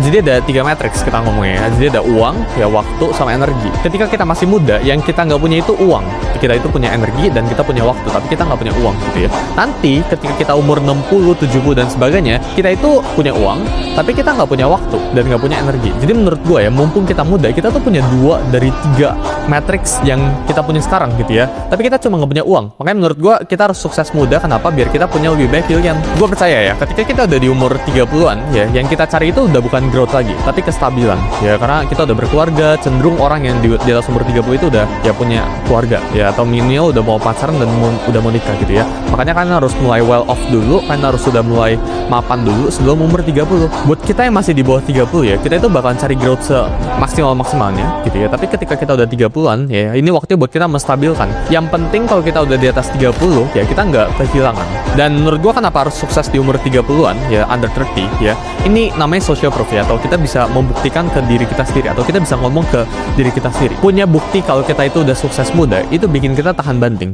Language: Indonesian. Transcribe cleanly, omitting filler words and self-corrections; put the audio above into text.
Jadi ada 3 matriks kita ngomongnya. Jadi ada uang, ya waktu, sama energi. Ketika kita masih muda, yang kita nggak punya itu uang. Kita itu punya energi dan kita punya waktu, tapi kita nggak punya uang gitu ya. Nanti ketika kita umur 60, 70 dan sebagainya, kita itu punya uang, tapi kita nggak punya waktu dan nggak punya energi. Jadi menurut gue ya, mumpung kita muda, kita tuh punya 2 dari 3 matriks yang kita punya sekarang gitu ya. Tapi kita cuma nggak punya uang. Makanya menurut gue kita harus sukses muda. Kenapa? Biar kita punya lebih banyak pilihan. Gue percaya ya, ketika kita udah di umur 30-an ya, yang kita cari itu udah bukan growth lagi, tapi kestabilan ya, karena kita udah berkeluarga. Cenderung orang yang di atas umur 30 itu udah ya punya keluarga ya, atau minimal udah mau pacaran dan udah mau nikah gitu ya. Makanya kalian harus mulai well off dulu, kalian harus sudah mulai mapan dulu sebelum umur 30. Buat kita yang masih di bawah 30 ya, kita itu bakalan cari growth semaksimalnya gitu ya. Tapi ketika kita udah 30-an ya, ini waktunya buat kita menstabilkan. Yang penting kalau kita udah di atas 30 ya, kita nggak kehilangan. Dan menurut gua kenapa harus sukses di umur 30-an ya, under 30 ya, ini namanya social proof ya, atau kita bisa membuktikan ke diri kita sendiri, atau kita bisa ngomong ke diri kita sendiri. Punya bukti kalau kita itu udah sukses muda, itu bikin kita tahan banting.